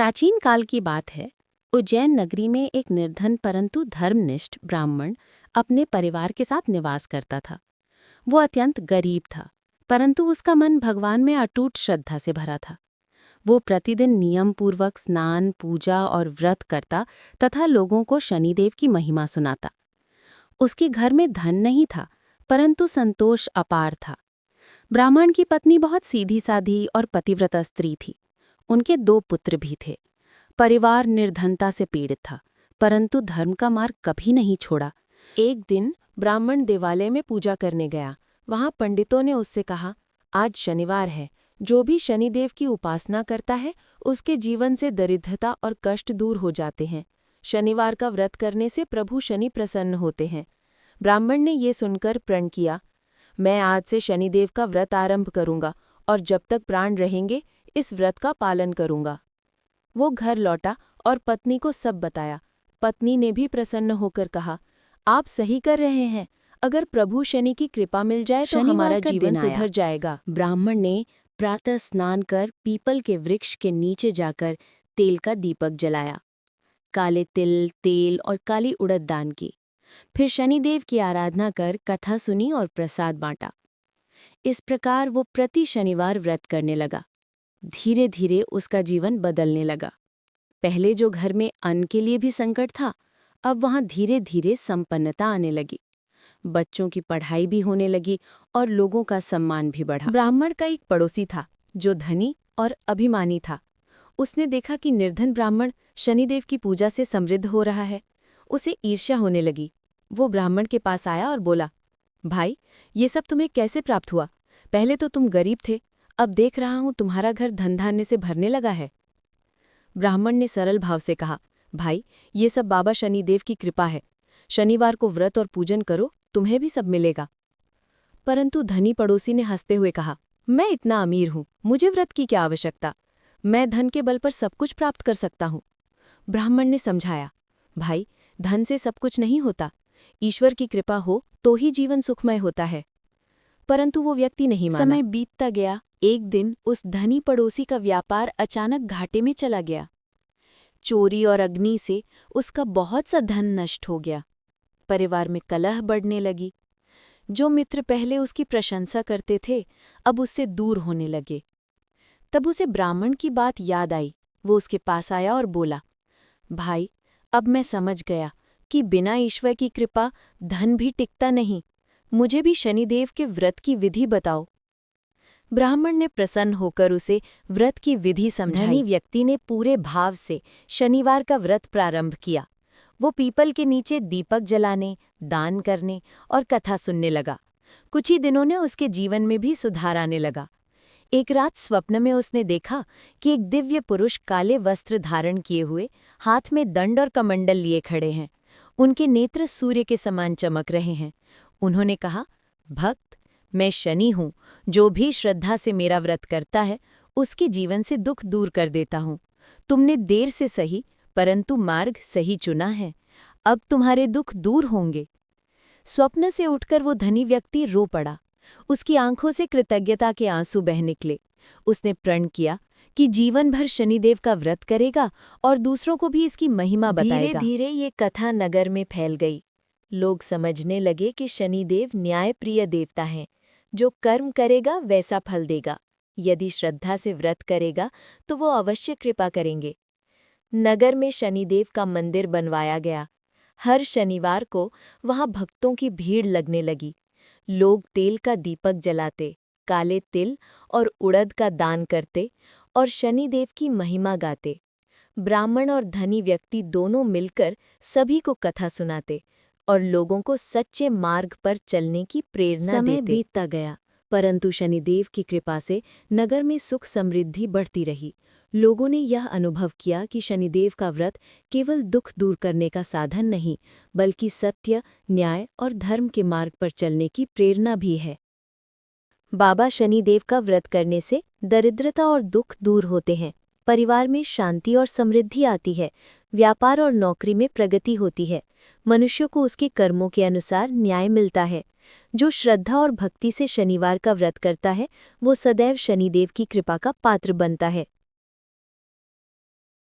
प्राचीन काल की बात है। उज्जैन नगरी में एक निर्धन परंतु धर्मनिष्ठ ब्राह्मण अपने परिवार के साथ निवास करता था। वो अत्यंत गरीब था, परंतु उसका मन भगवान में अटूट श्रद्धा से भरा था। वो प्रतिदिन नियम पूर्वक स्नान, पूजा और व्रत करता तथा लोगों को शनिदेव की महिमा सुनाता। उसके घर में धन नहीं था, परंतु संतोष अपार था। ब्राह्मण की पत्नी बहुत सीधी साधी और पतिव्रता स्त्री थी। उनके 2 पुत्र भी थे। परिवार निर्धनता से पीड़ित था, परंतु धर्म का मार्ग कभी नहीं छोड़ा। एक दिन ब्राह्मण देवालय में पूजा करने गया। वहां पंडितों ने उससे कहा, आज शनिवार है, जो भी शनिदेव की उपासना करता है उसके जीवन से दरिद्रता और कष्ट दूर हो जाते हैं। शनिवार का व्रत करने से प्रभु शनि प्रसन्न होते हैं। ब्राह्मण ने ये सुनकर प्रण किया, मैं आज से शनिदेव का व्रत आरंभ करूंगा और जब तक प्राण रहेंगे इस व्रत का पालन करूंगा। वो घर लौटा और पत्नी को सब बताया। पत्नी ने भी प्रसन्न होकर कहा, आप सही कर रहे हैं, अगर प्रभु शनि की कृपा मिल जाए तो हमारा जीवन सुधर जाएगा। ब्राह्मण ने प्रातः स्नान कर पीपल के वृक्ष के नीचे जाकर तेल का दीपक जलाया, काले तिल, तेल और काली उड़द दान की। फिर शनिदेव की आराधना कर कथा सुनी और प्रसाद बांटा। इस प्रकार वो प्रति शनिवार व्रत करने लगा। धीरे धीरे उसका जीवन बदलने लगा। पहले जो घर में अन्न के लिए भी संकट था, अब वहां धीरे धीरे संपन्नता आने लगी। बच्चों की पढ़ाई भी होने लगी और लोगों का सम्मान भी बढ़ा। ब्राह्मण का एक पड़ोसी था जो धनी और अभिमानी था। उसने देखा कि निर्धन ब्राह्मण शनिदेव की पूजा से समृद्ध हो रहा है। उसे ईर्ष्या होने लगी। वो ब्राह्मण के पास आया और बोला, भाई, ये सब तुम्हें कैसे प्राप्त हुआ? पहले तो तुम गरीब थे, अब देख रहा हूं तुम्हारा घर धन धान्य से भरने लगा है। ब्राह्मण ने सरल भाव से कहा, भाई, ये सब बाबा शनिदेव की कृपा है। शनिवार को व्रत और पूजन करो, तुम्हें भी सब मिलेगा। परंतु धनी पड़ोसी ने हंसते हुए कहा, मैं इतना अमीर हूं, मुझे व्रत की क्या आवश्यकता? मैं धन के बल पर सब कुछ प्राप्त कर सकता हूं। ब्राह्मण ने समझाया, भाई, धन से सब कुछ नहीं होता। ईश्वर की कृपा हो तो ही जीवन सुखमय होता है। परंतु वो व्यक्ति नहीं माना। समय बीतता गया। एक दिन उस धनी पड़ोसी का व्यापार अचानक घाटे में चला गया। चोरी और अग्नि से उसका बहुत सा धन नष्ट हो गया। परिवार में कलह बढ़ने लगी। जो मित्र पहले उसकी प्रशंसा करते थे, अब उससे दूर होने लगे। तब उसे ब्राह्मण की बात याद आई। वो उसके पास आया और बोला, भाई, अब मैं समझ गया कि बिना ईश्वर की कृपा धन भी टिकता नहीं। मुझे भी शनिदेव के व्रत की विधि बताओ। ब्राह्मण ने प्रसन्न होकर उसे व्रत की विधि समझाई। धनी व्यक्ति ने पूरे भाव से शनिवार का व्रत प्रारंभ किया। वो पीपल के नीचे दीपक जलाने, दान करने और कथा सुनने लगा। कुछ ही दिनों ने उसके जीवन में भी सुधार आने लगा। एक रात स्वप्न में उसने देखा कि एक दिव्य पुरुष काले वस्त्र धारण किए हुए हाथ में दंड और कमंडल लिए खड़े हैं। उनके नेत्र सूर्य के समान चमक रहे हैं। उन्होंने कहा, भक्त, मैं शनि हूँ, जो भी श्रद्धा से मेरा व्रत करता है उसके जीवन से दुख दूर कर देता हूँ। तुमने देर से सही, परंतु मार्ग सही चुना है। अब तुम्हारे दुख दूर होंगे। स्वप्न से उठकर वो धनी व्यक्ति रो पड़ा। उसकी आंखों से कृतज्ञता के आंसू बह निकले। उसने प्रण किया कि जीवन भर शनिदेव का व्रत करेगा और दूसरों को भी इसकी महिमा बताएगा। धीरे धीरे ये कथा नगर में फैल गई। लोग समझने लगे कि शनिदेव न्यायप्रिय देवता हैं। जो कर्म करेगा वैसा फल देगा। यदि श्रद्धा से व्रत करेगा तो वो अवश्य कृपा करेंगे। नगर में शनिदेव का मंदिर बनवाया गया। हर शनिवार को वहां भक्तों की भीड़ लगने लगी। लोग तेल का दीपक जलाते, काले तिल और उड़द का दान करते और शनिदेव की महिमा गाते। ब्राह्मण और धनी व्यक्ति दोनों मिलकर सभी को कथा सुनाते और लोगों को सच्चे मार्ग पर चलने की प्रेरणा देते। समय बीतता गया, परंतु शनिदेव की कृपा से नगर में सुख समृद्धि बढ़ती रही। लोगों ने यह अनुभव किया कि शनिदेव का व्रत केवल दुख दूर करने का साधन नहीं, बल्कि सत्य, न्याय और धर्म के मार्ग पर चलने की प्रेरणा भी है। बाबा शनिदेव का व्रत करने से दरिद्रता और दुख दूर होते हैं। परिवार में शांति और समृद्धि आती है। व्यापार और नौकरी में प्रगति होती है। मनुष्य को उसके कर्मों के अनुसार न्याय मिलता है। जो श्रद्धा और भक्ति से शनिवार का व्रत करता है, वो सदैव शनिदेव की कृपा का पात्र बनता है।